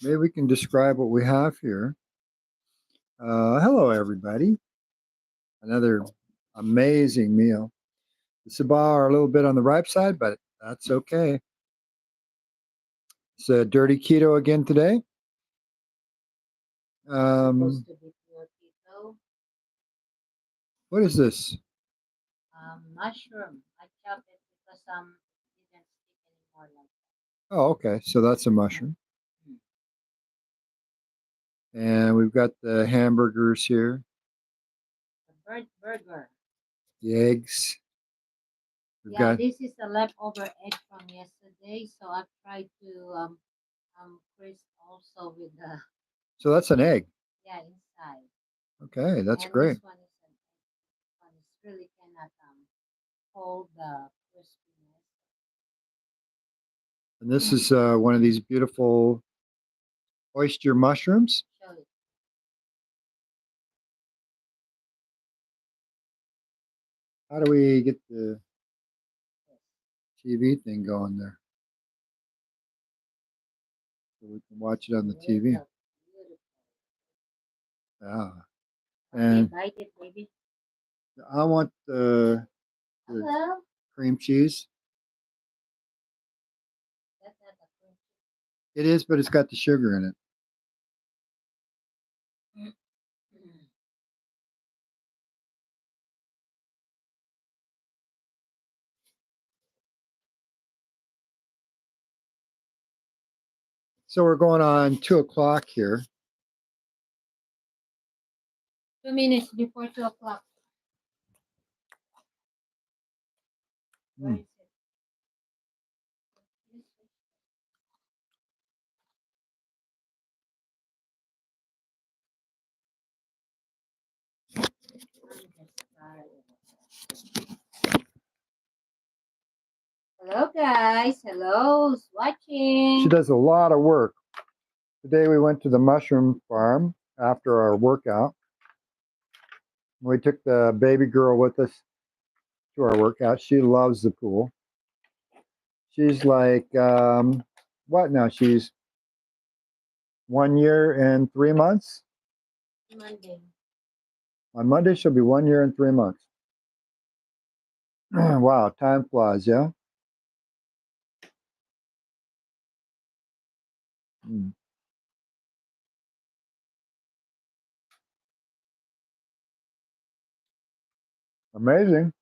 maybe we can describe what we have here. Hello, everybody. Another amazing meal. The sabah are a little bit on the ripe side, but that's okay. It's a dirty keto again today. Supposed to be pure keto. What is this? Mushroom. I chopped it because it didn't stick anymore like Oh, okay. So that's a that. mushroom. Mm. And we've got the hamburgers here, The bird burger. the eggs. We've Yeah, got, this is the leftover egg from yesterday, so I tried to crisp also with the so that's an egg. yeah inside. Okay, that's And this great. one is really cannot hold the crispiness. And this is one of these beautiful oyster mushrooms. Show it. How do we get the Yes. TV thing going there so we can watch it on the Beautiful. TV? Beautiful. Yeah. Okay, And bite it, baby. I want the Hello. cream cheese. That's not a cream It is, but it's got the sugar in it. cheese. So we're going on 2 o'clock here. 2 minutes before 2 o'clock. Where Mm, is it? I'm just tired. Hello, guys. Hello. Who's She watching? does a lot of work. Today we went to the mushroom farm after our workout. We took the baby girl with us to our workout. She loves the pool. She's like, what now? She's 1 year and 3 months. Monday. On Monday, she'll be 1 year and 3 months. Wow, time flies, yeah? Mm, amazing.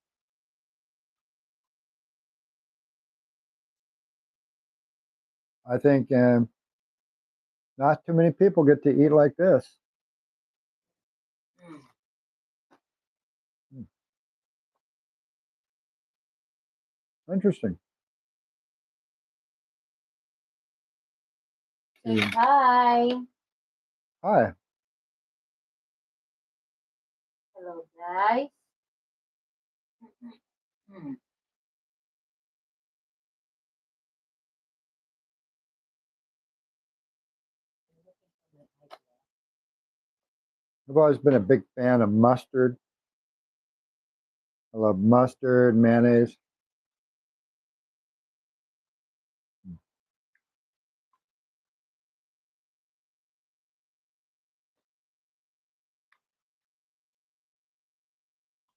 I think not too many people get to eat like this. Mm. Mm, interesting. Say Mm, hi. hi. Hello, guys. Mm. I've always been a big fan of mustard. I love mustard, mayonnaise.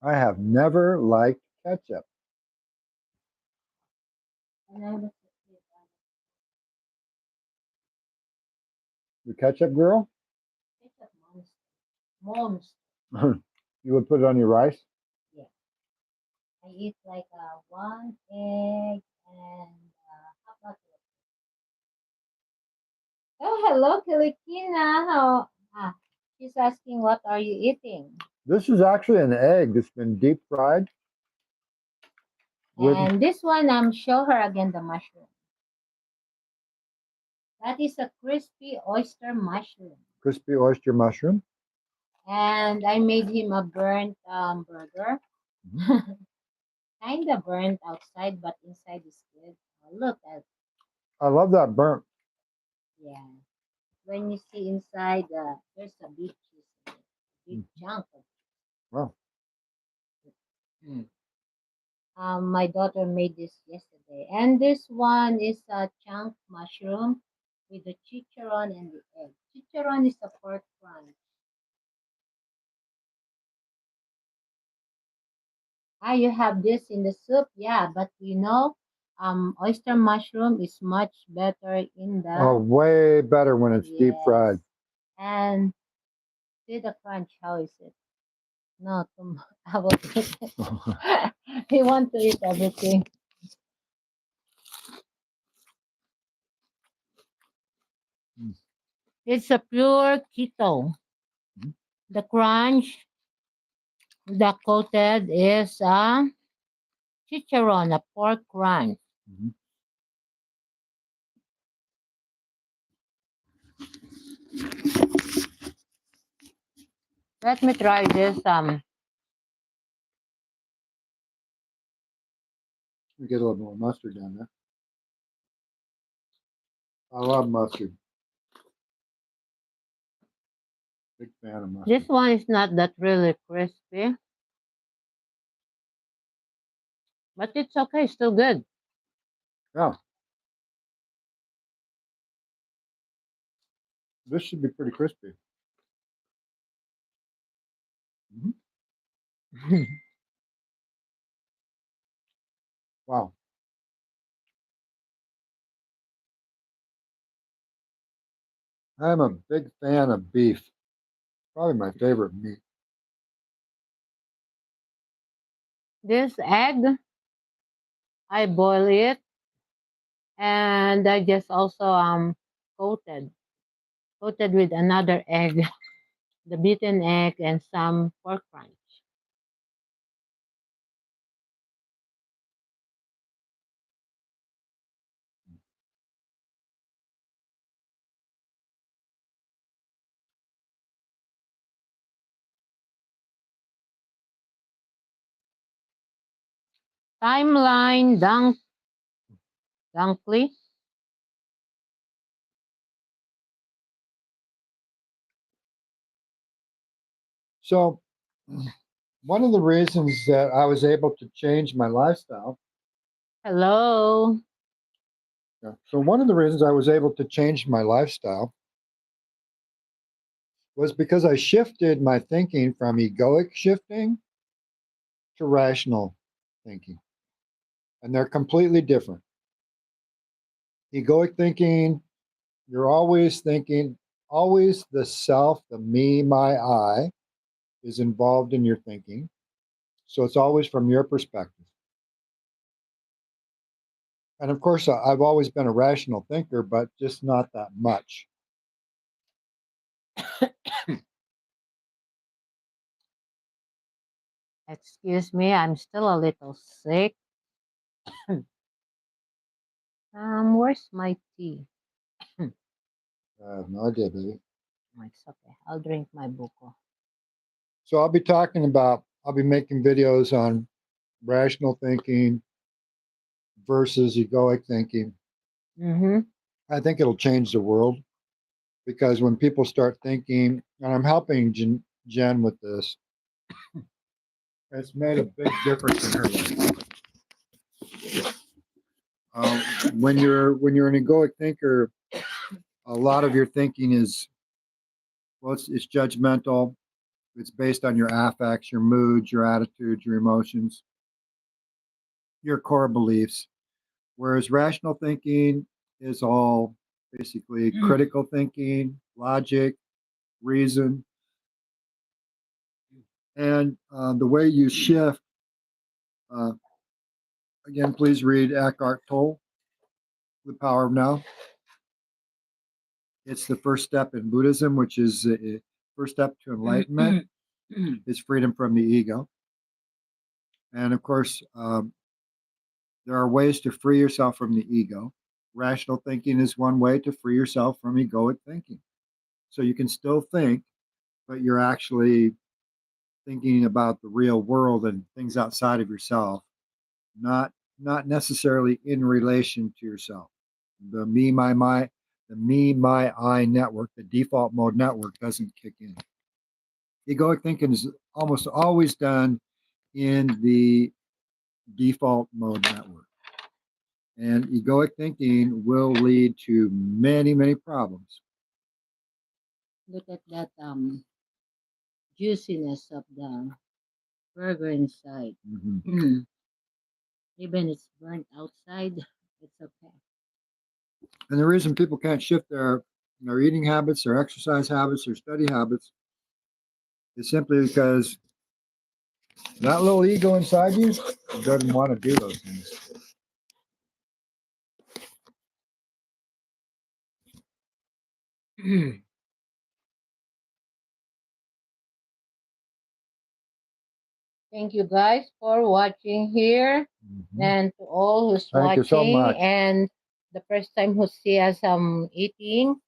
I have never liked ketchup. And I was You ketchup girl? it's a monster. Monster. You would put it on your rice? Yeah. I eat like one egg and how about oh, hello, Kilikina. How? She's asking, what are you eating? This is actually an egg that's been deep fried with And this one, show her again the mushroom. That is a crispy oyster mushroom. crispy oyster mushroom. And I made him a burnt burger. Mhm. Kind of burnt outside, but inside is good. Look at I love that burnt. yeah. When you see inside, there's a big cheese, in it, big Mm, chunk of. wow. Mm. My daughter made this yesterday, and this one is a chunk mushroom. with the chicharron and the egg. Chicharron is a pork crunch. Ah, you have this in the soup, yeah, but oyster mushroom is much better in Oh, the way better when it's deep fried. yes. And see the crunch, how is it? No, I will eat it. He want to eat everything. It's a pure keto. Mhm. The crunch, the coated is a chicharron, a pork crunch. Mhm. Let me try this. We get a little more mustard down there. I love mustard. Big fan of mustard. This one is not that really crispy, but it's okay. Still good. Yeah, this should be pretty crispy. Mhm. Wow. I'm a big fan of beef. Probably my favorite meat. This egg, I boil it, and I just also coated coated with another egg, the beaten egg, and some pork crunch. Timeline dunkly. So, one of the reasons that I was able to change my lifestyle. Hello. Yeah, so, one of the reasons I was able to change my lifestyle was because I shifted my thinking from egoic shifting to rational thinking. And they're completely different. Egoic thinking, you're always thinking, always the self, the me, my, I is involved in your thinking. So it's always from your perspective. And of course, I've always been a rational thinker, but just not that much. Excuse me, I'm still a little sick. Where's my tea? I have no idea, baby. It's okay. I'll drink my buko. So I'll be making videos on rational thinking versus egoic thinking. Mm-hmm. I think it'll change the world because when people start thinking, and I'm helping Jen with this, it's made a big difference in her life. Um, when you're an egoic thinker, a lot of your thinking is it's judgmental. It's based on your affects, your moods, your attitudes, your emotions, your core beliefs. Whereas rational thinking is all basically critical thinking, logic, reason, and the way you shift. Uh, Again, please read Eckhart Tolle, The Power of Now. It's the first step in Buddhism, which is the first step to enlightenment is freedom from the ego. And of course, there are ways to free yourself from the ego. Rational thinking is one way to free yourself from egoic thinking. So you can still think, but you're actually thinking about the real world and things outside of yourself, not necessarily in relation to yourself. The me, my, I network, the default mode network doesn't kick in. Egoic thinking is almost always done in the default mode network. And egoic thinking will lead to many, many problems. Look at that juiciness of the burger inside. Mhm. Even it's burnt outside, it's okay. And the reason people can't shift their eating habits, their exercise habits, their study habits is simply because that little ego inside you doesn't want to do those things. Thank you guys for watching here, Mhm. and to all who's Thank you so watching, much. and the first time who see us eating,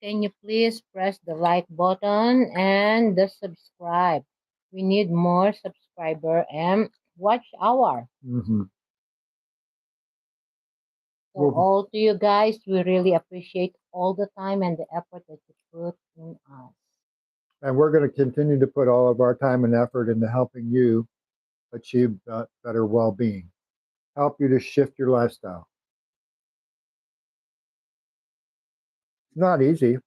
can you please press the like button and the subscribe? We need more subscriber and watch hour. Mhm. So Well, all to you guys, we really appreciate all the time and the effort that you put in us. and we're going to continue to put all of our time and effort into helping you achieve better well-being, help you to shift your lifestyle. It's not easy.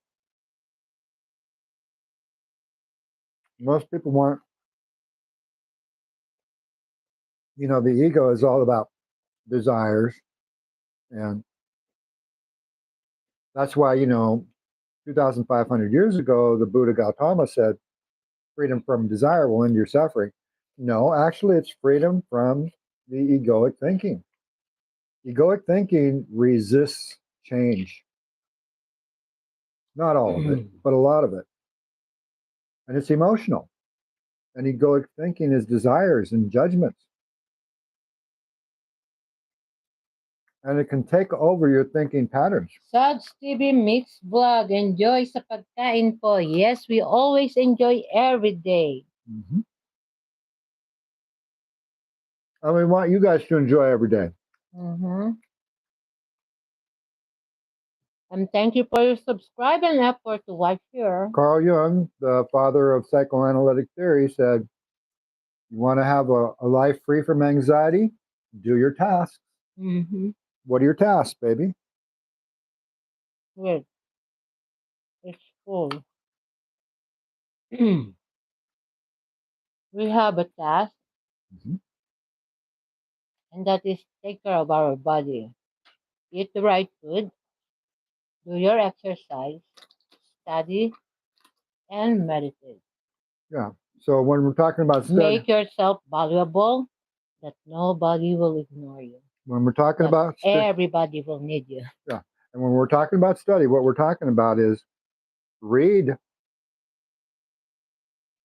Most people want, the ego is all about desires. And that's why, 2,500 years ago, the Buddha Gautama said, freedom from desire will end your suffering. No, actually, it's freedom from the egoic thinking. Egoic thinking resists change. Not all of it, but a lot of it. And it's emotional. And egoic thinking is desires and judgments. And it can take over your thinking patterns. Suds TV Mix Vlog, enjoy sa pagkain po. Yes, we always enjoy every day. Mhm. And we want you guys to enjoy every day. Mm-hmm. And thank you for your subscribe and effort to watch here. Carl Jung, the father of psychoanalytic theory, said, you want to have a life free from anxiety? Do your tasks. Mm-hmm. What are your tasks, baby? Wait, it's full. We have a task, Mhm. and that is take care of our body. Eat the right food, do your exercise, study, and meditate. Yeah. So when we're talking about study, Make yourself valuable, that nobody will ignore you. when we're talking That about everybody will need you. yeah, and when we're talking about study, what we're talking about is read.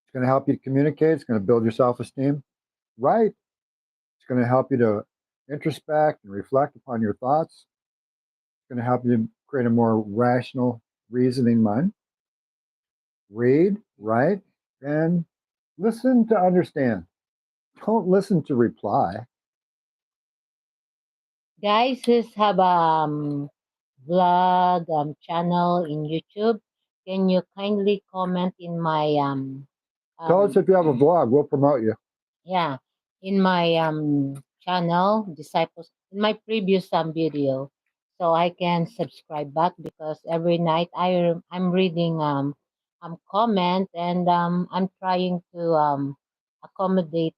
It's going to help you communicate. It's going to build your self-esteem. Write. It's going to help you to introspect and reflect upon your thoughts. It's going to help you create a more rational, reasoning mind. Read, write, and listen to understand. Don't listen to reply. Guys, just have a vlog channel in YouTube. Can you kindly comment in my Tell us if you have a vlog. We'll promote you. yeah, in my channel disciples, in my previous video, so I can subscribe back, because every night I'm reading comment, and I'm trying to accommodate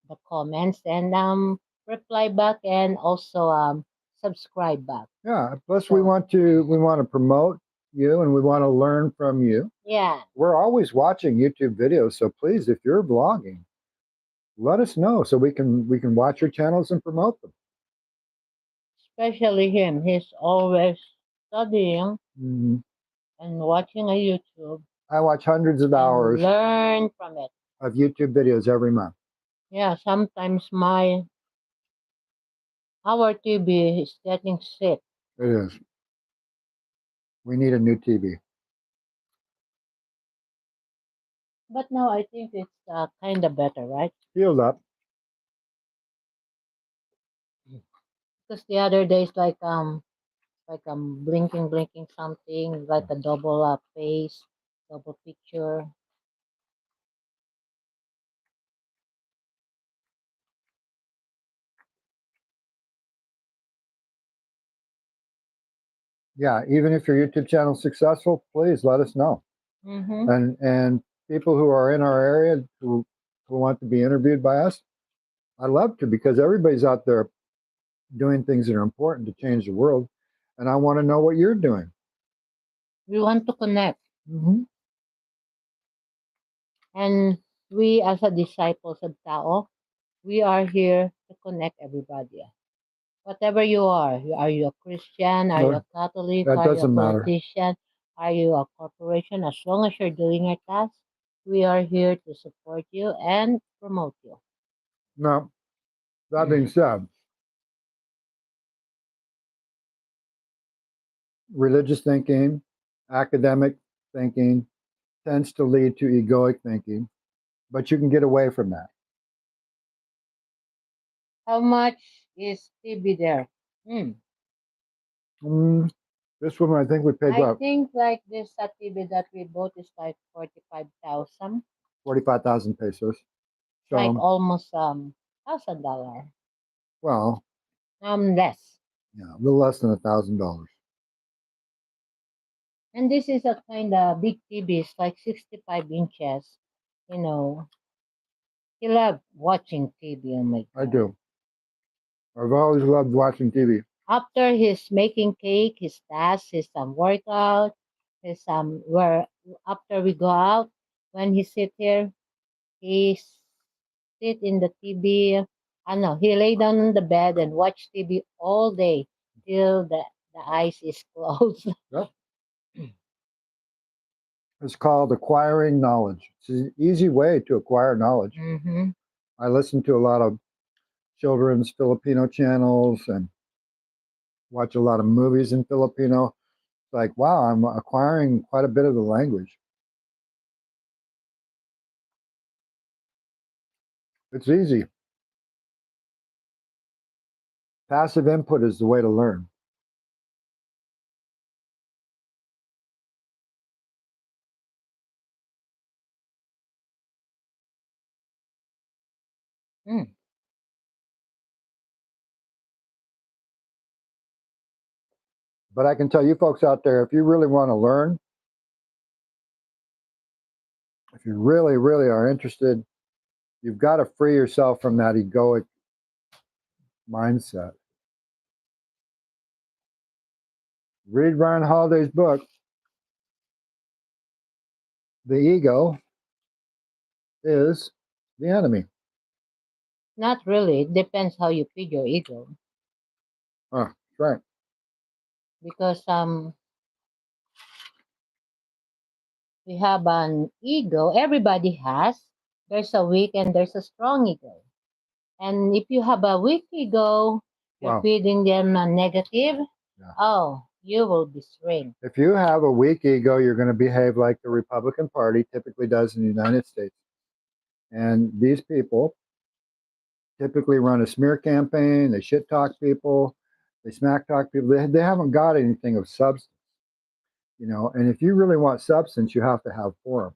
the comments, and reply back, and also subscribe back. Yeah. Plus, So we want to promote you, and we want to learn from you. yeah, We're always watching YouTube videos, so please, if you're vlogging, let us know so we can watch your channels and promote them. especially him, he's always studying Mhm. and watching a YouTube I watch hundreds of and hours learn from it. of YouTube videos every month. Yeah, sometimes our TV is getting sick, It is. We need a new TV. but now I think it's kind of better, right? Healed up. Because the other days, like blinking something, like a double face, double picture. Yeah, even if your YouTube channel is successful, please let us know. Mm-hmm. And people who are in our area who want to be interviewed by us, I love to, because everybody's out there doing things that are important to change the world, and I want to know what you're doing. We want to connect. Mm-hmm. And we, as a disciples of Tao, we are here to connect everybody. Whatever you are you a Christian? Are you Well, a Catholic? that Are you a doesn't matter. politician? Are you a corporation? As long as you're doing your task, we are here to support you and promote you. Now, that being said, religious thinking, academic thinking tends to lead to egoic thinking, but you can get away from that. How much is TB there? Hmm. Mm, this one, I think we paid I about think like this TB that we bought is like 45,000, 45,000 pesos. like So, almost $1,000. well, Less. yeah, a little less than $1,000. And this is a kind of big TV. It's like 65 inches. You know, he loved watching TV. Oh my I God. do. I've always loved watching TV. After his making cake, his task, his workout, his where after we go out, when he sit here, he sit in the TV. I know he lay down on the bed and watch TV all day till the eyes is closed. Yep. It's called acquiring knowledge. It's an easy way to acquire knowledge. Mm-hmm. I listen to a lot of children's Filipino channels and watch a lot of movies in Filipino. It's like, wow, I'm acquiring quite a bit of the language. It's easy. Passive input is the way to learn. Mm. But I can tell you folks out there, if you really want to learn, if you really, really are interested, you've got to free yourself from that egoic mindset. Read Ryan Holiday's book, The Ego is the Enemy. Not really. It depends how you feed your ego. That's right. Because we have an ego. Everybody has. There's a weak and there's a strong ego. And if you have a weak ego, you're Wow. feeding them a negative. Yeah. Oh, you will be strained. If you have a weak ego, you're going to behave like the Republican Party typically does in the United States. And these people typically run a smear campaign, they shit talk people, they smack talk people. They haven't got anything of substance, you know. And if you really want substance, you have to have form.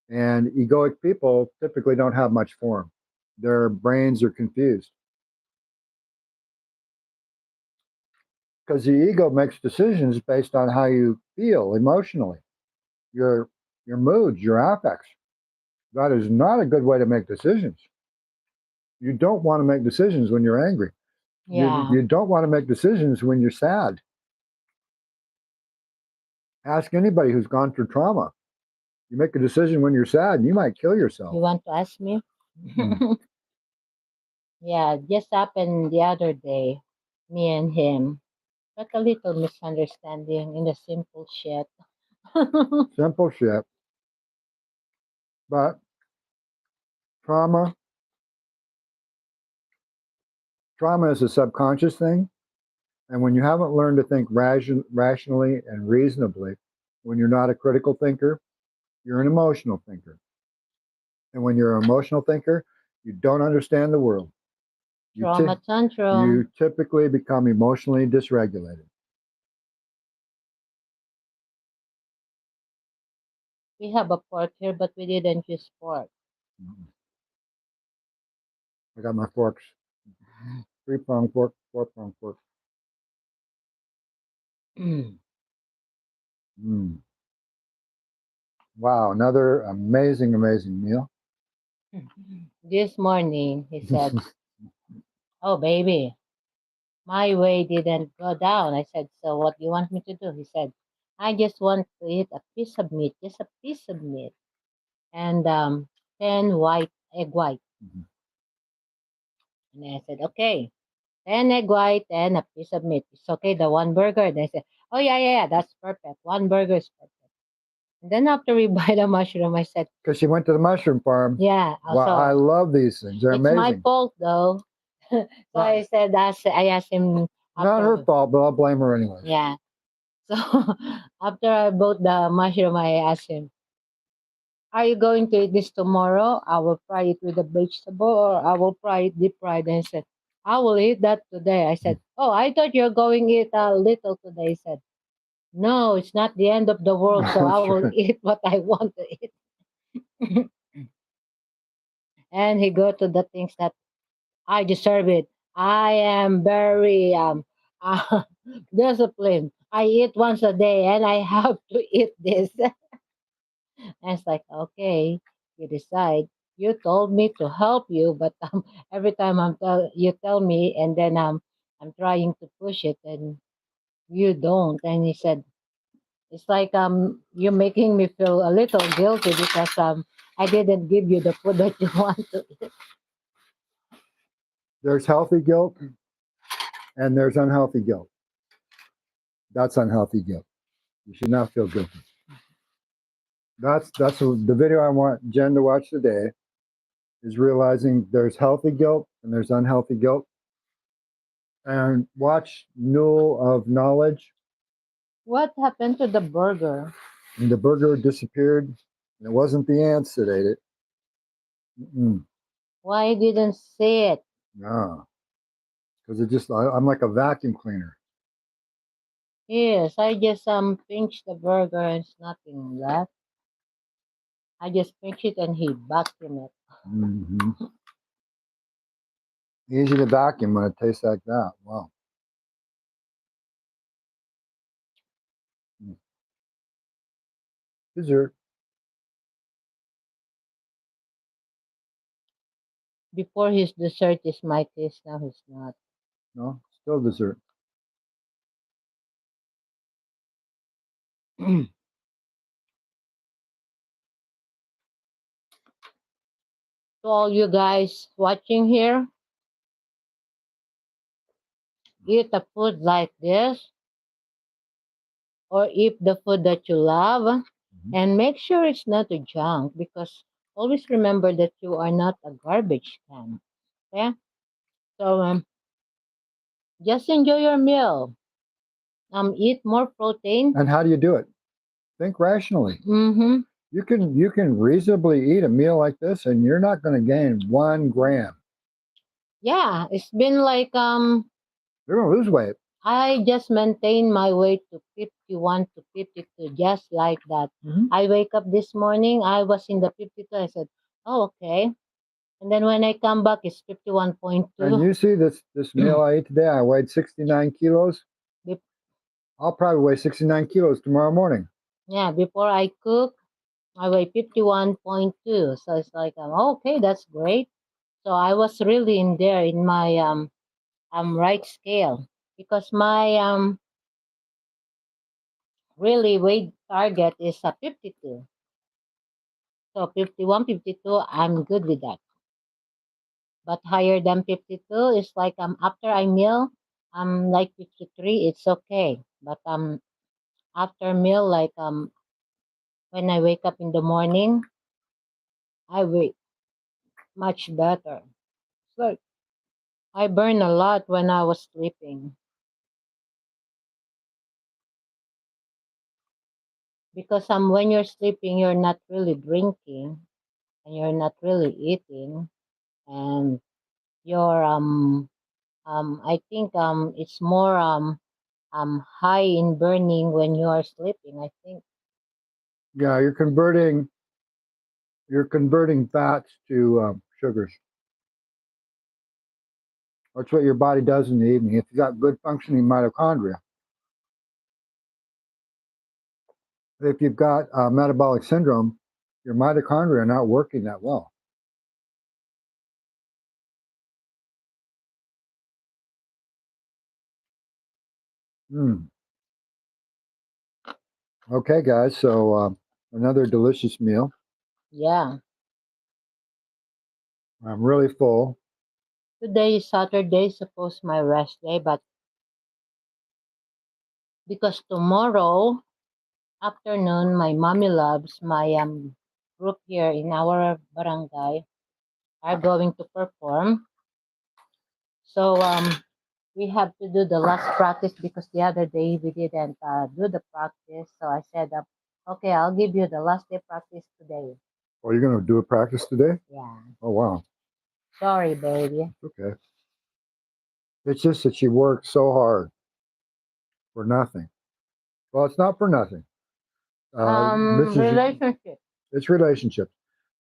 And egoic people typically don't have much form. Their brains are confused because the ego makes decisions based on how you feel emotionally, your your moods, your affects. That is not a good way to make decisions. You don't want to make decisions when you're angry. Yeah. You don't want to make decisions when you're sad. Ask anybody who's gone through trauma. You make a decision when you're sad, you might kill You yourself. want to ask me? Mm. Yeah, just happened the other day. Me and him. Got a little misunderstanding in the simple shit. Simple shit. But trauma, trauma is a subconscious thing. And when you haven't learned to think rationally and reasonably, when you're not a critical thinker, you're an emotional thinker. And when you're an emotional thinker, you don't understand the world. Trauma You tantrum. typically become emotionally dysregulated. We have a pork here, but we didn't use pork. I got my forks, 3-prong fork, 4-prong fork. Mm. Wow, another amazing, amazing meal. This morning, he said, "Oh, baby, my weight didn't go down." I said, "So what do you want me to do?" He said, "I just want to eat a piece of meat, just a piece of meat, and 10 egg white." Mhm. And I said, "Okay, 10 egg white and a piece of meat. It's okay, the one burger." They said, "Oh, yeah, yeah, yeah, that's perfect. One burger is perfect." And then after we buy the mushroom, I said, Because she went to the mushroom farm. "Yeah, Wow, I also, love these things. They're it's my amazing. fault though." So I said, I asked him Not her after, fault, but I'll blame her anyway. yeah. So after I bought the mushroom, I asked him, "Are you going to eat this tomorrow? I will fry it with a vegetable, or I will fry it deep fried." And he said, "I will eat that today." I said, "Oh, I thought you're going to eat a little today." He said, "No, it's not the end of the world, so I That's will right. eat what I want to eat." And he go to the things that I deserve it. I am very uh, disciplined. I eat once a day, and I have to eat this. And it's like, okay, you decide. You told me to help you, but every time you tell me, and then I'm trying to push it, and you don't. And he said, it's like you're making me feel a little guilty because I didn't give you the food that you want to eat. There's healthy guilt and there's unhealthy guilt. That's unhealthy guilt. You should not feel guilty. The video I want Jen to watch today is realizing there's healthy guilt and there's unhealthy guilt. And watch Newell of Knowledge. What happened to the burger? And the burger disappeared. And it wasn't the ants that ate it. Mm-mm. Why didn't see it? No, because I'm like a vacuum cleaner. Yes, I just pinched the burger and it's nothing left. I just pinch it and he vacuum it. Hmm. Easy to vacuum when it tastes like that. Wow. Mm. Dessert. Before his dessert is my taste, now he's not. No, still dessert. To all you guys watching here, eat a food like this or eat the food that you love Mhm. and make sure it's not a junk because always remember that you are not a garbage can. Okay? So just enjoy your meal. Eat more protein. And how do you do it? Think rationally. Mm-hmm. You can reasonably eat a meal like this, and you're not going to gain 1 gram. Yeah, it's been like You're going to lose weight. I just maintain my weight to 51 to 52, just like that. Mhm. I wake up this morning, I was in the 52. I said, "Oh, okay." And then when I come back, it's And 51.2. you see this meal I ate today. I weighed 69 kilos. Be- I'll probably weigh 69 kilos tomorrow morning. yeah, before I cook, I weigh 51.2. So it's like, okay, that's great. So I was really in there in my right scale because my really weight target is 52. So 51, 52, I'm good with that. But higher than 52 is like after I meal, I'm like 53, it's okay. But after meal, like when I wake up in the morning, I wake much better. So I burn a lot when I was sleeping because when you're sleeping, you're not really drinking and you're not really eating, and you're I think it's more high in burning when you are sleeping, I think. Yeah, you're converting fats to sugars. That's what your body does in the evening. If you got good functioning mitochondria, if you've got metabolic syndrome, your mitochondria are not working that well. Mm. Okay, guys. So another delicious meal. Yeah. I'm really full. Today is Saturday, suppose my rest day, but because tomorrow afternoon, my mommy loves my group here in our barangay are going to perform. So we have to do the last practice because the other day we didn't do the practice. So I said, okay, I'll give you the last day practice today. Oh, you're going to do a practice today? Yeah. Oh, wow. Sorry, baby. Okay. It's just that she worked so hard for nothing. Well, it's not for nothing. Relationship. It's relationships.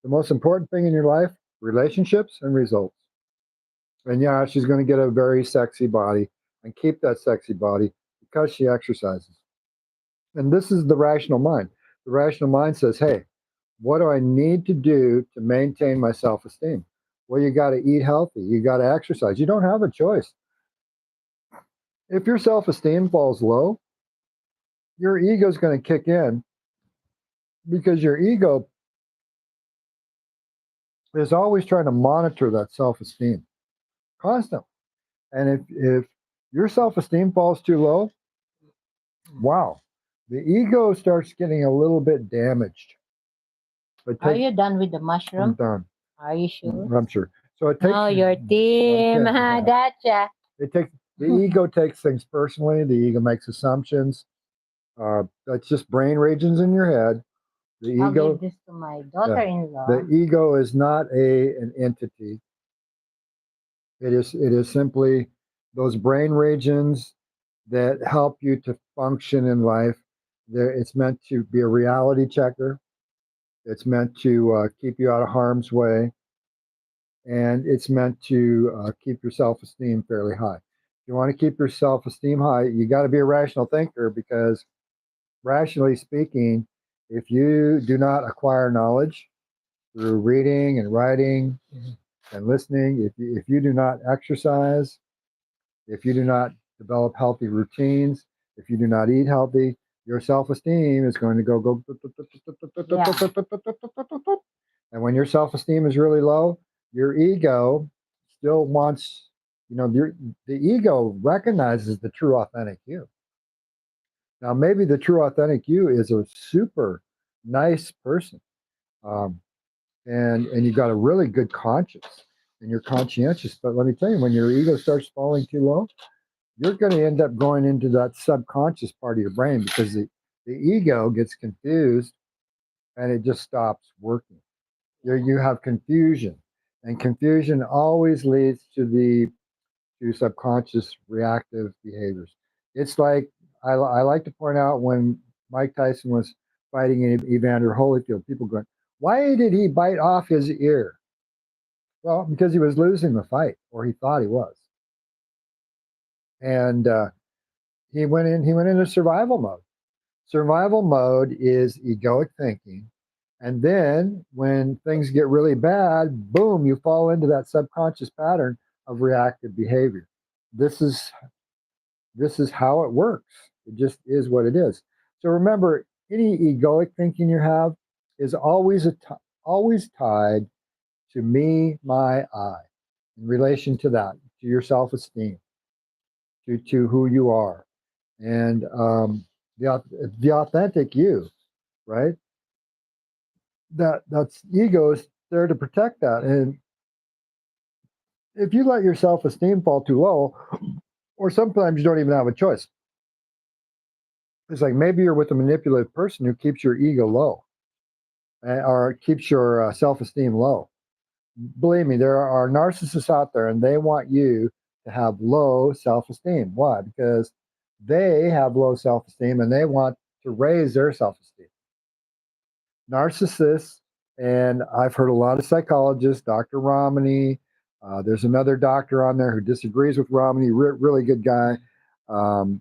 The most important thing in your life, relationships and results. And yeah, she's going to get a very sexy body and keep that sexy body because she exercises. And this is the rational mind. The rational mind says, hey, what do I need to do to maintain my self esteem? Well, you got to eat healthy. You got to exercise. You don't have a choice. If your self esteem falls low, your ego is going to kick in because your ego is always trying to monitor that self esteem constantly. And if your self esteem falls too low, wow, the ego starts getting a little bit damaged. Are you done with the I'm mushroom? done. Are you sure? I'm sure. So it takes. No, your team. Okay. Gotcha. It takes the ego takes things personally. The ego makes assumptions. That's just brain regions in your head. The I'll ego. give this to my Yeah, daughter-in-law. the ego is not an entity. It is simply those brain regions that help you to function in life. It's meant to be a reality checker. It's meant to keep you out of harm's way, and it's meant to keep your self-esteem fairly high. If you want to keep your self-esteem high, you got to be a rational thinker because, rationally speaking, if you do not acquire knowledge through reading and writing and listening, if you do not exercise, if you do not develop healthy routines, if you do not eat healthy, your self-esteem is going to go. And when your self-esteem is really low, your ego still wants, the ego recognizes the true authentic you. Now, maybe the true authentic you is a super nice person, um, and you've got a really good conscience, and you're conscientious. But let me tell you, when your ego starts falling too low, you're going to end up going into that subconscious part of your brain because the ego gets confused and it just stops working. You have confusion, and confusion always leads to subconscious reactive behaviors. It's like I like to point out when Mike Tyson was fighting Evander Holyfield, people going, "Why did he bite off his ear?" Well, because he was losing the fight, or he thought he was, and he went in. He went into survival mode. Survival mode is egoic thinking. And then when things get really bad, boom, you fall into that subconscious pattern of reactive behavior. This is how it works. It just is what it is. So remember, any egoic thinking you have is always tied to me, my, I, in relation to that, to your self-esteem, to who you are, and the authentic you, right? That's ego is there to protect that. And if you let your self-esteem fall too low, or sometimes you don't even have a choice, it's like maybe you're with a manipulative person who keeps your ego low, or keeps your self-esteem low. Believe me, there are narcissists out there and they want you to have low self-esteem. Why? Because they have low self-esteem and they want to raise their self-esteem. Narcissists, and I've heard a lot of psychologists, Dr. Romney. There's another doctor on there who disagrees with Romney, really good guy. But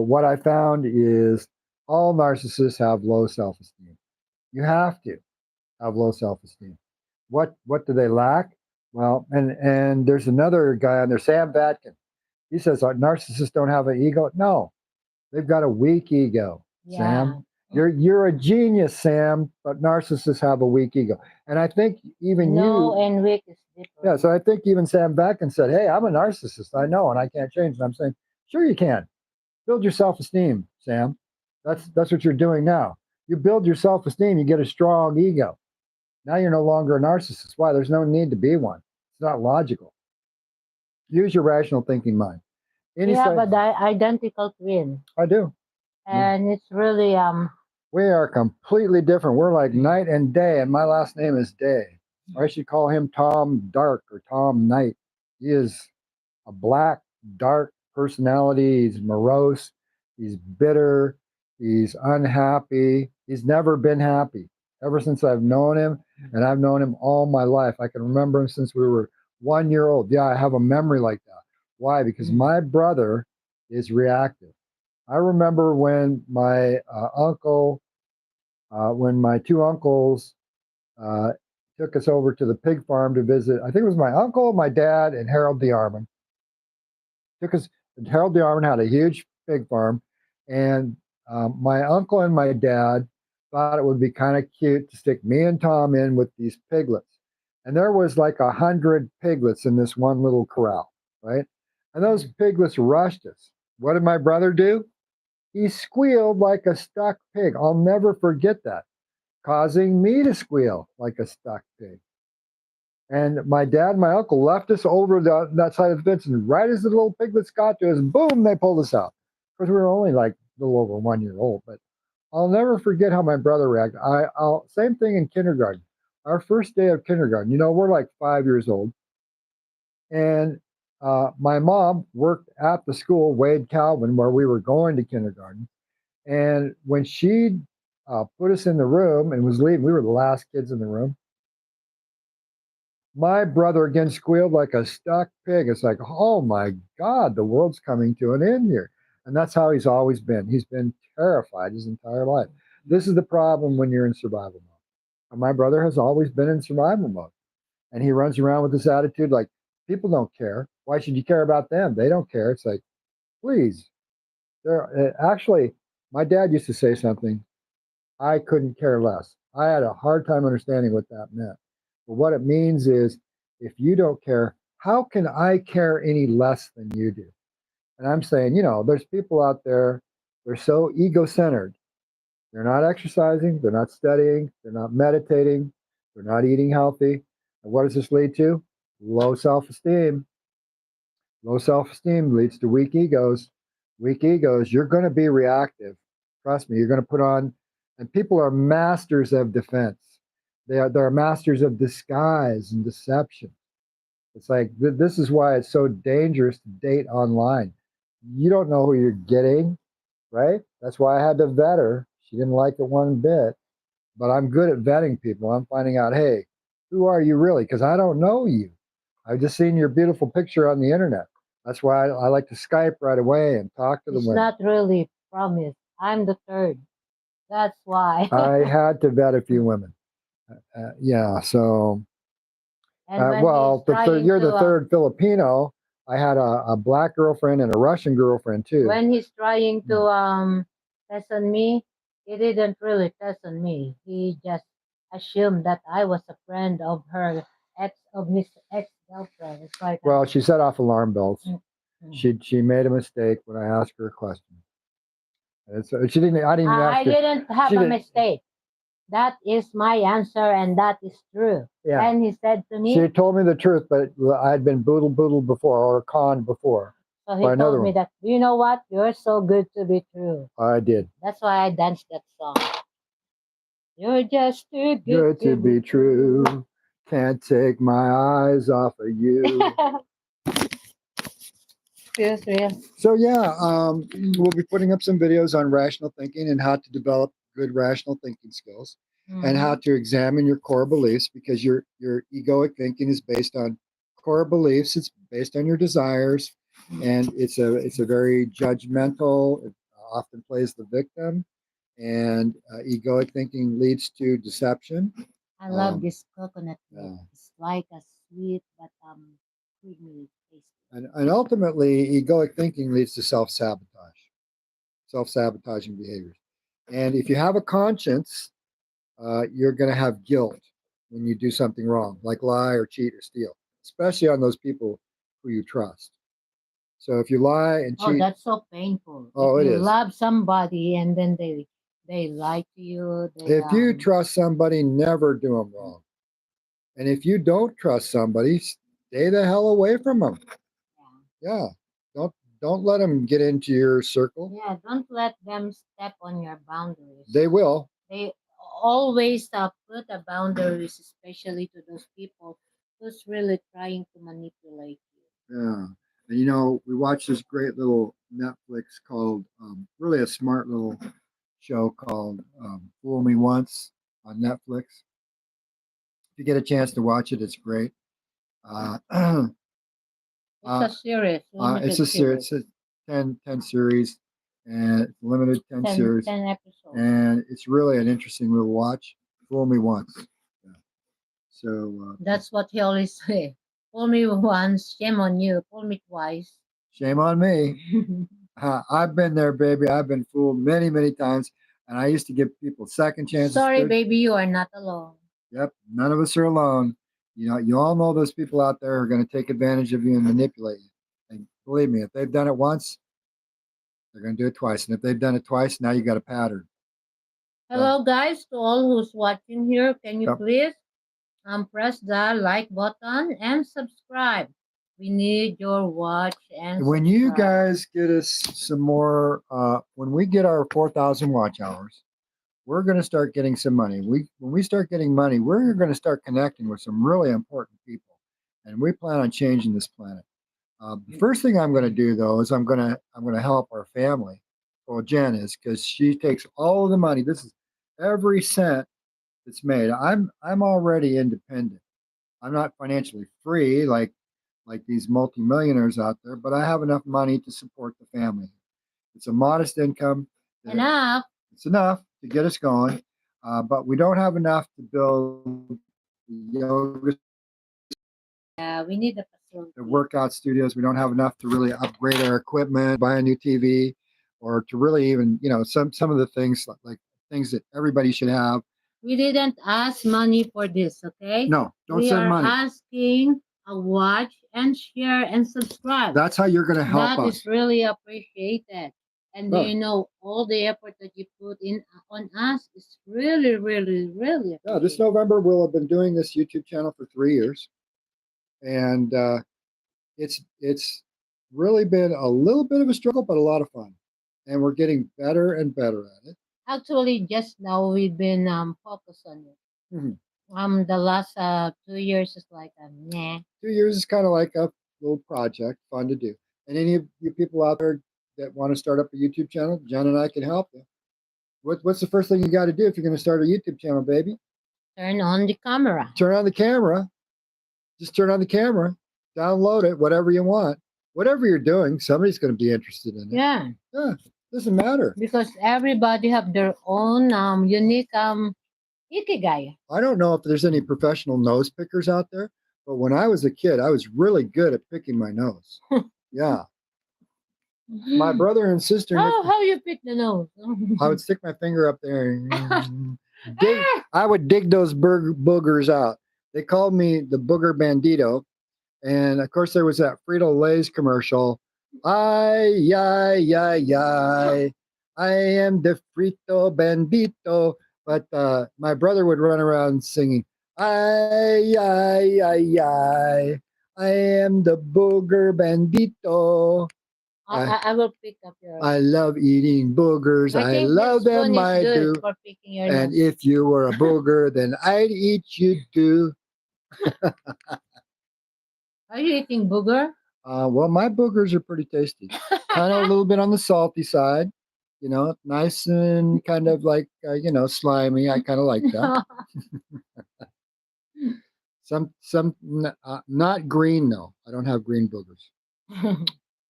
what I found is All narcissists have low self-esteem. You have to have low self-esteem. What do they lack? Well, and there's another guy on there, Sam Vatkin. He says narcissists don't have an ego. No, they've got a weak ego, Yeah. Sam. You're a genius, Sam, but narcissists have a weak ego. And I think even No you, and weak is yeah, different. so I think even Sam Vatkin said, hey, I'm a narcissist. I know, and I can't change. And I'm saying, sure you can. Build your self-esteem, Sam. That's what you're doing now. You build your self-esteem, you get a strong ego. Now you're no longer a narcissist. Why? There's no need to be one. It's not logical. Use your rational thinking mind. We Any have say, a identical twin, I do. and it's really We are completely different. We're like night and day, and my last name is Day. I should call him Tom Dark or Tom Night. He is a black, dark personality. He's morose. He's bitter. He's unhappy. He's never been happy ever since I've known him, and I've known him all my life. I can remember him since we were 1 year old. Yeah, I have a memory like that. Why? Because my brother is reactive. I remember when my when my two uncles uh, took us over to the pig farm to visit. I think it was my uncle, my dad, and Harold DeArmond. Took us. Harold DeArmond had a huge pig farm, and my uncle and my dad thought it would be kind of cute to stick me and Tom in with these piglets. And there was like 100 piglets in this one little corral, right? And those piglets rushed us. What did my brother do? He squealed like a stuck pig. I'll never forget that, causing me to squeal like a stuck pig. And my dad and my uncle left us over that side of the fence, and right as the little piglets got to us, boom, they pulled us out. Because we were only like a little over 1 year old. But I'll never forget how my brother reacted. I'll same thing in kindergarten. Our first day of kindergarten, we're like 5 years old, and my mom worked at the school, Wade Calvin, where we were going to kindergarten. And when she put us in the room and was leaving, we were the last kids in the room. My brother again squealed like a stuck pig. It's like, oh my God, the world's coming to an end here. And that's how he's always been. He's been terrified his entire life. This is the problem when you're in survival mode. And my brother has always been in survival mode. And he runs around with this attitude like, people don't care. Why should you care about them? They don't care. It's like, please. Actually, my dad used to say something. I couldn't care less. I had a hard time understanding what that meant. But what it means is if you don't care, how can I care any less than you do? And I'm saying, there's people out there, they're so ego centered. They're not exercising, they're not studying, they're not meditating, they're not eating healthy. And what does this lead to? Low self esteem. Low self esteem leads to weak egos. Weak egos, you're going to be reactive. Trust me, you're going to put on, and people are masters of defense. They're masters of disguise and deception. It's like this is why it's so dangerous to date online. You don't know who you're getting, right? That's why I had to vet her. She didn't like it one bit, but I'm good at vetting people. I'm finding out, hey, who are you really? Because I don't know you. I've just seen your beautiful picture on the internet. That's why I like to Skype right away and talk to the It's women. not really promise. I'm the third. That's why. I had to vet a few women. Yeah, so And when well, he's trying you're the to third Filipino. I had a black girlfriend and a Russian girlfriend too. when he's trying to test on me, he didn't really test on me. He just assumed that I was a friend of his ex girlfriend. It's like Well, she set off alarm bells. mm. She made a mistake when I asked her a question. And so she didn't. I didn't even I ask her. didn't have She a didn't. mistake. That is my answer, and that is true. Yeah. And he said to She me, had told me the truth, but I had been boodled before or conned before so he by another told me one. that, you know what? You're so good to be true. I did. That's why I danced that song. You're just too Good to be true. Can't take my eyes off of you. Feels real. So yeah, we'll be putting up some videos on rational thinking and how to develop good rational thinking skills, and how to examine your core beliefs, because your egoic thinking is based on core beliefs. It's based on your desires, and it's a very judgmental. It often plays the victim, and egoic thinking leads to deception. I love Um, this coconut milk. yeah. It's like a sweet but creamy taste. And ultimately, egoic thinking leads to self-sabotaging behaviors. And if you have a conscience, you're going to have guilt when you do something wrong, like lie or cheat or steal, especially on those people who you trust. So if you lie and Oh, cheat, that's so painful. If oh, it you is. love somebody and then they lie to you, they If you trust somebody, never do them wrong. And if you don't trust somebody, stay the hell away from them. Yeah, don't don't let them get into your circle. yeah, don't let them step on your boundaries. They will. They always put a boundaries, especially to those people who's really trying to manipulate you. Yeah. And you know, we watched this great little Netflix called, really a smart little show called Fool Me Once on Netflix. If you get a chance to watch it, it's great. Uh, It's a series, it's limited a series, series. it's a 10 series, and it's limited 10 10, series. 10 episodes. And it's really an interesting little watch. Fool Me Once. Yeah. So That's what he always say. Pull me once, shame on you. Pull me twice. shame on me. I've been there, baby. I've been fooled many, many times, and I used to give people second chances. Sorry, baby, you are not alone. Yep, none of us are alone. You know, you all know those people out there are going to take advantage of you and manipulate you. And believe me, if they've done it once, they're going to do it twice. And if they've done it twice, now you got a pattern. Hello, guys, to all who's watching here. Can you Yep. please press the like button and subscribe? We need your watch and When you subscribe. guys get us some more, when we get our 4,000 watch hours, we're going to start getting some money. When we start getting money, we're going to start connecting with some really important people, and we plan on changing this planet. The first thing I'm going to do though is I'm going to help our family. Well, Jen is, because she takes all of the money. This is every cent that's made. I'm already independent. I'm not financially free like these multimillionaires out there, but I have enough money to support the family. It's a modest income. Enough. It's enough to get us going, but we don't have enough to build yoga, Yeah, we need a facility. the workout studios. We don't have enough to really upgrade our equipment, buy a new TV, or to really even, you know, some of the things like things that everybody should have. We didn't ask money for this, okay? No, don't we send are money. asking a watch and share and subscribe. That's how you're going to help That us. is really appreciated. And Yeah. you know, all the effort that you put in on us is really, really, really Yeah, this appreciated. November we'll have been doing this YouTube channel for 3 years, and it's really been a little bit of a struggle, but a lot of fun, and we're getting better and better at it. Actually, just now we've been focused on it. The last 2 years is like nah. 2 years is kind of like a little project, fun to do. And any of you people out there that want to start up a YouTube channel, Jen and I can help you. What's the first thing you got to do if you're going to start a YouTube channel, baby? Turn on the camera. Turn on the camera. Just turn on the camera. Download it, whatever you want. Whatever you're doing, somebody's going to be interested in it. Yeah. Yeah, doesn't matter. Because everybody have their own unique ikigai. I don't know if there's any professional nose pickers out there, but when I was a kid, I was really good at picking my nose. Yeah. My brother and sister. How you pick the nose? I would stick my finger up there and dig. I would dig those boogers out. They called me the Booger Bandito. And of course, there was that Frito-Lay's commercial. Ay, ay, ay, ay. I am the Frito Bandito. But my brother would run around singing, ay, ay, ay, ay. I am the Booger Bandito. I will pick up your. I love eating boogers. I love them, I do. For picking your And nose. if you were a booger, then I'd eat you too. Are you eating booger? Well, my boogers are pretty tasty. Kind of a little bit on the salty side, you know, nice and kind of like, slimy. I kind of like that. Not green though. I don't have green boogers.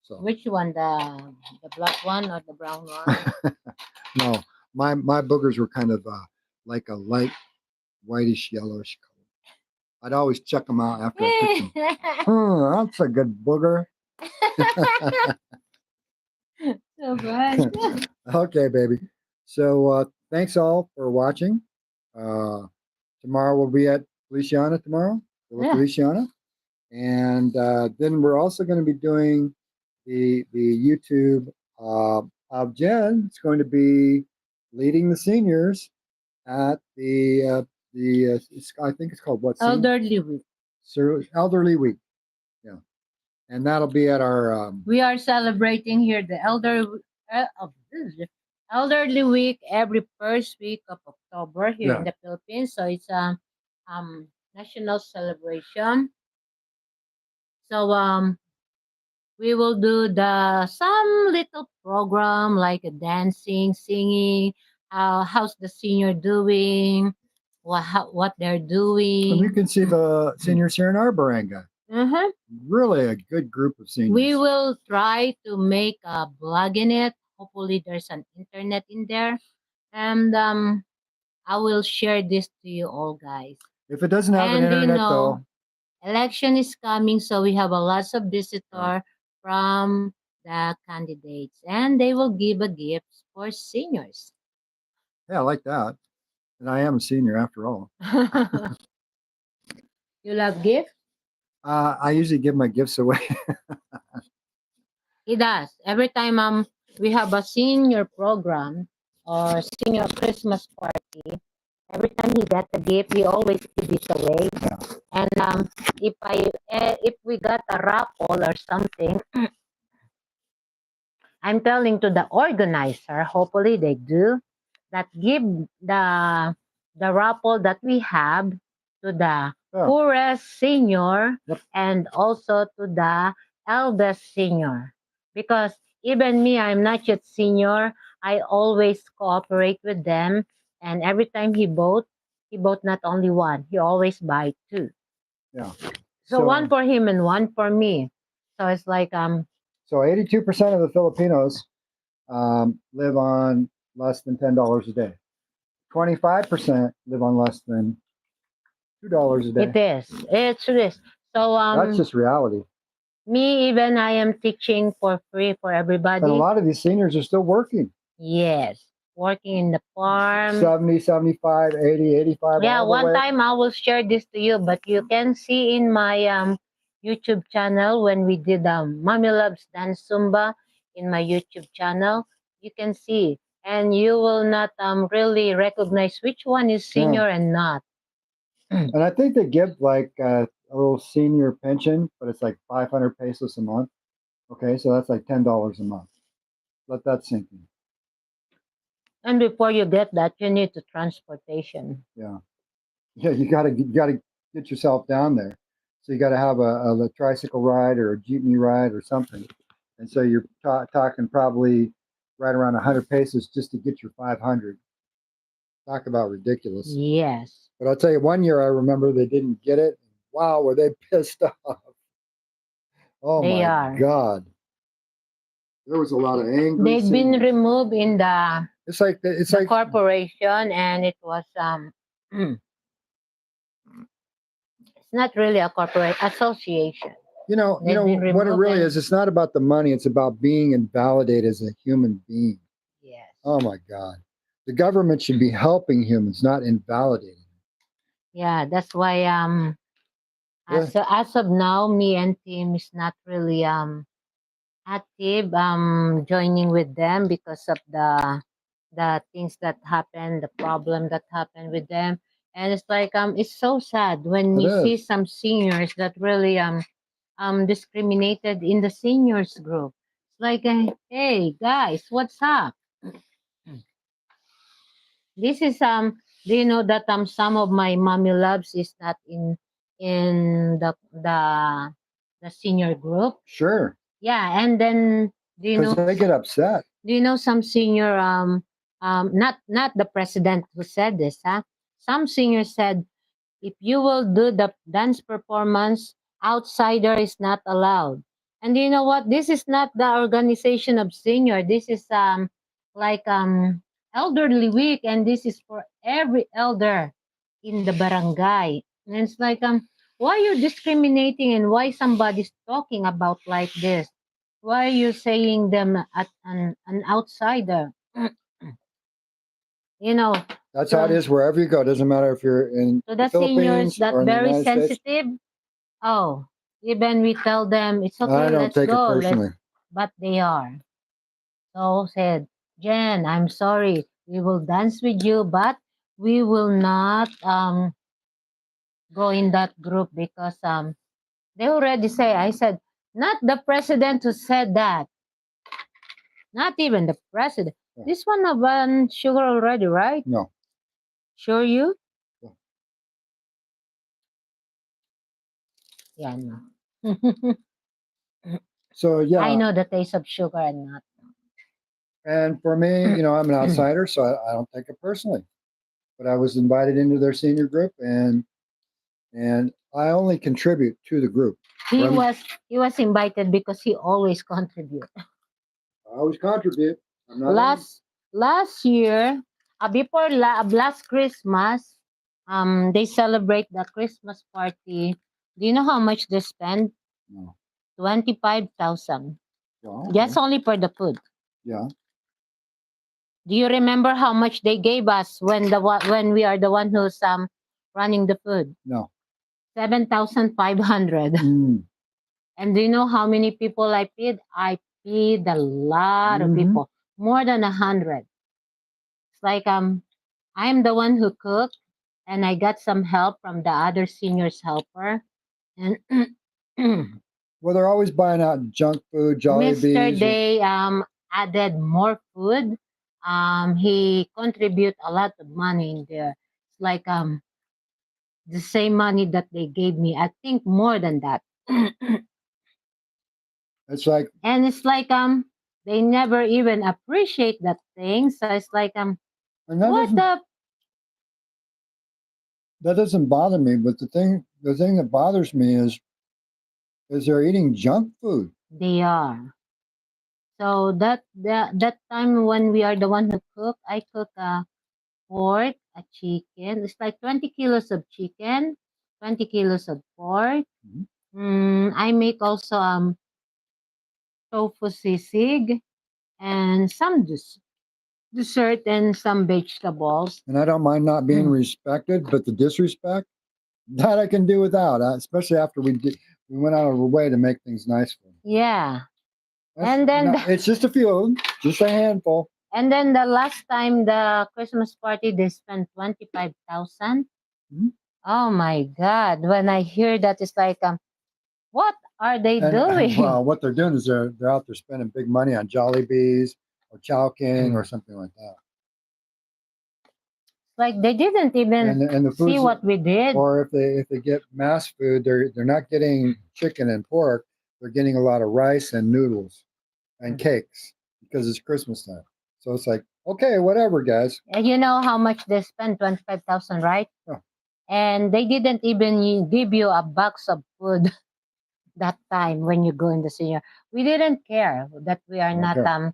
So Which one, the black one or the brown one? no, My boogers were kind of like a light whitish yellowish color. I'd always check them out after I picked them. That's a good booger. So bad. Okay, baby. So thanks all for watching. Uh, tomorrow we'll be at Feliciana tomorrow. We'll Yeah. Feliciana. And then we're also going to be doing the YouTube of Jen. It's going to be leading the seniors at I think it's called what? Elderly week. Elderly Week. Yeah, and that'll be at our. We are celebrating here the elderly week every first week of October here in Yeah. the Philippines. So it's a national celebration. So we will do the some little program like a dancing, singing. How's the senior doing? What they're And you doing? can see the seniors here in our barangay. Mm-hmm. Really a good group of seniors. We will try to make a blog in it. Hopefully, there's an internet in there, and I will share this to you all, guys. If it doesn't have an And internet, though, election is coming, so we have a lots of visitor from the candidates, and they will give a gift for seniors. yeah, I like that. And I am a senior after all. You love gift? I usually give my gifts away. He does. Every time we have a senior program or senior Christmas party, every time he got a gift, he always give it away. Yeah. And if we got a raffle or something, I'm telling to the organizer, hopefully they do, that give the raffle that we have to the poorest senior and also to the eldest senior. Because even me, I'm not yet senior. I always cooperate with them. And every time he bought not only one, he always buy two. Yeah. So one for him and one for me. So it's like So 82% of the Filipinos live on less than $10 a day. 25% live on less than $2 a day. it is. It's this. So That's just reality. me, even I am teaching for free for everybody. And a lot of these seniors are still working. Yes. Working in the farm. 70, 75, 80, 85. Yeah, all the one way. time I will share this to you, but you can see in my YouTube channel when we did Mommy Loves Dance Zumba in my YouTube channel, you can see. And you will not really recognize which one is senior and not. And I think they give like a little senior pension, but it's like 500 pesos a month. Okay, so that's like $10 a month. Let that sink in. And before you get that, you need to transportation. Yeah, you gotta get yourself down there. So you got to have a tricycle ride or a jeepney ride or something. And so you're talking probably right around 100 pesos just to get your 500. Talk about ridiculous. Yes. But I'll tell you, one year I remember they didn't get it. Wow, were they pissed off? Oh They my are. God. There was a lot of anger. They've been removed in the It's like corporation, and it was it's not really a corporate association. you know what it really is. It's not about the money. It's about being invalidated as a human being. Yes. Oh my God. The government should be helping humans, not invalidating. Yeah, that's why as of now, me and Tim is not really active joining with them because of the things that happen, the problem that happened with them. And it's like it's so sad when you see some seniors that really discriminated in the seniors group. It's like hey guys, what's up? This is do you know that some of my mommy loves is not in the senior group? Sure. Yeah, and then do you know they get upset. Do you know some senior not the president who said this, huh? Some senior said if you will do the dance performance, outsider is not allowed. And you know what? This is not the organization of senior. This is like elderly week, and this is for every elder in the barangay. And it's like, why you discriminating and why somebody's talking about like this? Why are you saying them at an outsider? You know, That's how it to, is wherever you go. Doesn't matter if you're in to the the seniors Philippines that or in the very United States. sensitive, oh, even we tell them it's I okay, don't let's take it go, personally. but they are. So said, Jen, I'm sorry. We will dance with you, but we will not go in that group because they already say, I said, not the president who said that. Not even the president. Yeah. This one have sugar already, right? No. Sure you? Yeah. Yeah, no. So I yeah, know the taste of sugar and not. and for me, I'm an outsider, so I don't take it personally. But I was invited into their senior group, and I only contribute to the group. He But was invited because he always contribute. I always contribute. I'm not Last year, before last Christmas, they celebrate the Christmas party. Do you know how much they spend? no. 25,000. Yeah, Just only for the food. yeah. Do you remember how much they gave us when we are the one who's running the food? No. 7,500. Mm. And do you know how many people I feed? I feed a lot of Mhm. people, more than 100. It's like I'm the one who cooked, and I got some help from the other seniors helper. And Well, they're always buying out junk food, Mr. Jollibees. Day added more food. He contribute a lot of money in there. It's like the same money that they gave me. I think more than that. It's like, And it's like they never even appreciate that thing. So it's like and what the that doesn't bother me. But the thing that bothers me is they're eating junk food. they are. So that time when we are the one who cook, I cook a pork, a chicken. It's like 20 kilos of chicken, 20 kilos of pork. Mhm. I make also tofu sisig and some dessert and some vegetables. And I don't mind not being respected, but the disrespect that I can do without. Especially after we went out of our way to make things nice for them. Yeah. And then It's just a few, just a handful. and then the last time the Christmas party they spent 25,000. Mhm. Oh my God. When I hear that, it's like, what are they And doing? well, what they're doing is they're out there spending big money on Jollibees or Chow King or something like that. Like they didn't even And the see foods, what we did. or if they get mass food, they're not getting chicken and pork. They're getting a lot of rice and noodles and cakes because it's Christmas time. So it's like, okay, whatever, guys. And you know how much they spent? 25,000, right? Oh, And they didn't even give you a box of food that time when you go in the senior. We didn't care that we are not okay.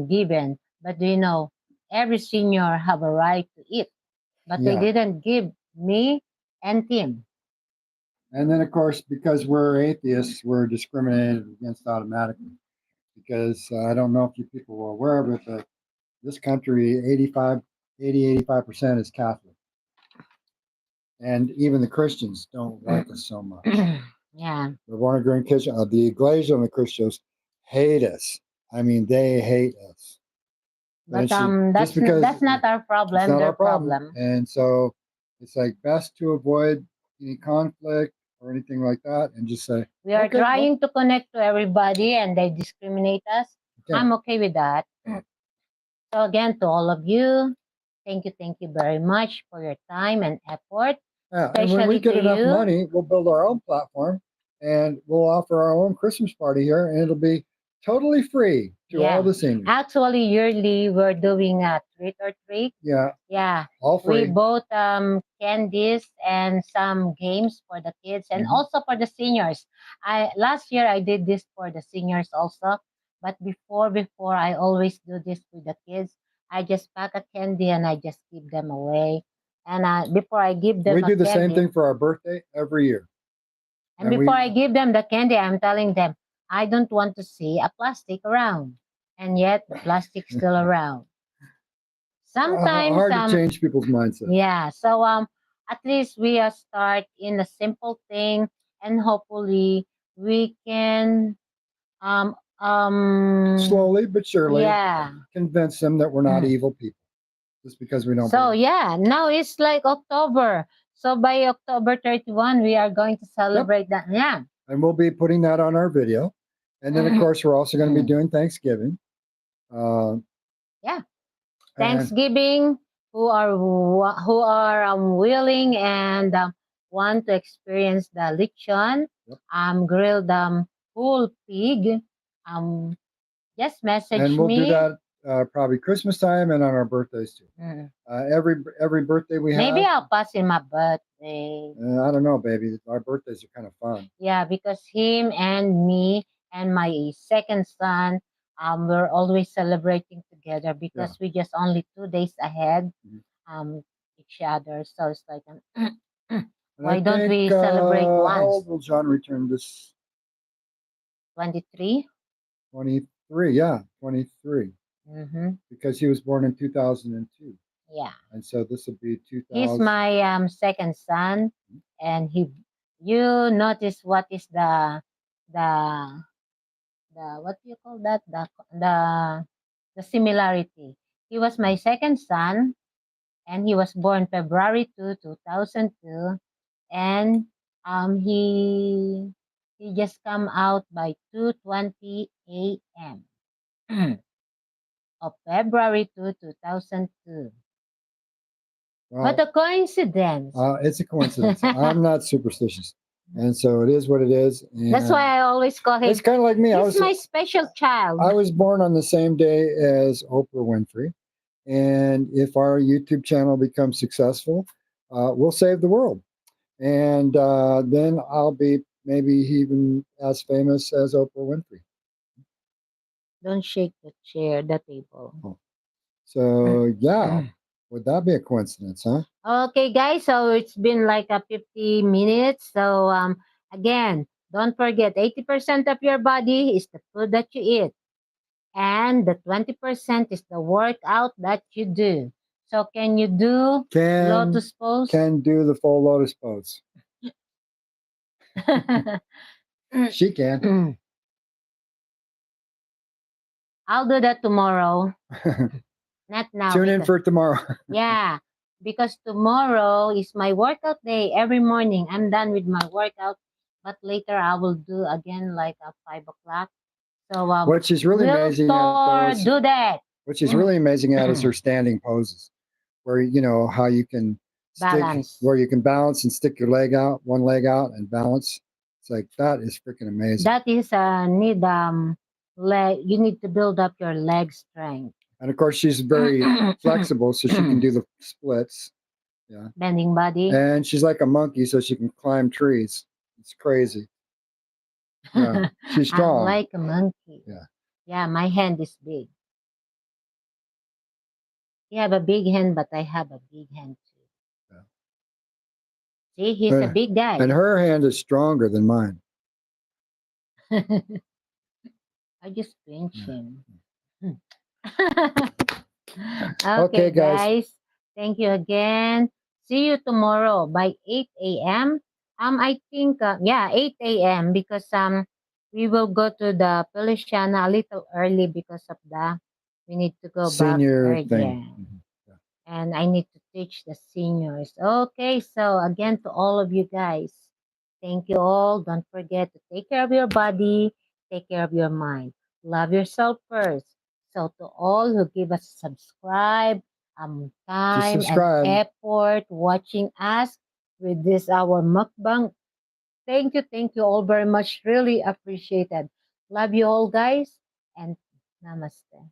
given. But do you know, every senior have a right to eat. But they Yeah. didn't give me and Tim. And then, of course, because we're atheists, we're discriminated against automatically. Because I don't know if you people were aware of it, but this country, 85% is Catholic. And even the Christians don't like us so much. Yeah. The born again Christian, the Iglesia and the Christians hate us. I mean, they hate us. But Just because that's not our it's problem. not Their our problem. problem. And so it's like best to avoid any conflict or anything like that and just say, We are okay, well, trying to connect to everybody, and they discriminate us. okay. I'm okay with that. So again, to all of you, thank you very much for your time and effort. Yeah, and when we Especially get to enough you. money, we'll build our own platform and we'll offer our own Christmas party here, and it'll be totally free to all Yeah. the seniors. Actually, yearly we're doing a treat or treat. Yeah, Yeah. all We free. bought candies and some games for the kids and Mhm. also for the seniors. I last year I did this for the seniors also, but before I always do this with the kids. I just pack a candy and I just give them away. And before I give them We a do the same candy, thing for our birthday every year. and And before we I give them the candy, I'm telling them, I don't want to see a plastic around. And yet the plastic's still around. Sometimes, hard to change people's mindset. yeah. So at least we start in a simple thing, and hopefully we can Slowly but surely yeah. convince them that we're not evil people just because we don't So believe. yeah, now it's like October. So by October 31, we are going to celebrate that. Yeah. And we'll be putting that on our video. And then, of course, we're also going to be doing Thanksgiving. Yeah. And Thanksgiving, who are willing and want to experience the lechon, Yep. grilled whole pig, um, just message and we'll do me. that probably Christmas time and on our birthdays too. Mm. Every birthday we have. Maybe I'll pass in my birthday. I don't know, baby. Our birthdays are kind of fun. Yeah, because him and me and my second son, we're always celebrating together because we just only 2 days ahead each other. So it's like, why don't we celebrate How once? old will John return this? 23. 23. Yeah, 23. Mm-hmm. Because he was born in 2002. Yeah. And so this will be 2000. He's my second son, and you notice what is the what do you call that, the similarity. He was my second son, and he was born February 2, 2002, and he just come out by 2:20 a.m. of February 2, 2002. What a coincidence. It's a coincidence. I'm not superstitious. And so it is what it is. And that's why I always call him. It's kind of like me. He's my special child. I was born on the same day as Oprah Winfrey. And if our YouTube channel becomes successful, we'll save the world. And then I'll be maybe even as famous as Oprah Winfrey. Don't shake the chair, the table. Oh. So, yeah. Would that be a coincidence, huh? Okay, guys. So it's been like a 50 minutes. So again, don't forget 80% of your body is the food that you eat. And the 20% is the workout that you do. So can you do lotus pose? Can do the full lotus pose. She can. I'll do that tomorrow. Not now. Tune in for tomorrow. Yeah, because tomorrow is my workout day. Every morning I'm done with my workout, but later I will do again like at 5 o'clock. So what she's really amazing at do that. What she's really amazing at is her standing poses, where you know how you can balance, where you can balance and stick your leg out, one leg out, and balance. It's like that is freaking amazing. That is need leg. You need to build up your leg strength. And of course, she's very flexible, so she can do the splits. Yeah, bending body. And she's like a monkey, so she can climb trees. It's crazy. Yeah, she's strong. I'm like a monkey. Yeah, my hand is big. You have a big hand, but I have a big hand too. Yeah. See, he's a big guy. And her hand is stronger than mine. I just pinch him. Okay, guys. Thank you again. See you tomorrow by 8 a.m. I think 8 a.m. because we will go to the Feliciana a little early because of we need to go Senior back thing. Yeah. And I need to teach the seniors. Okay, so again to all of you guys, thank you all. Don't forget to take care of your body, take care of your mind. Love yourself first. So to all who give us subscribe, time and effort watching us with this our mukbang. Thank you all very much. Really appreciated. Love you all, guys, and namaste.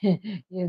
You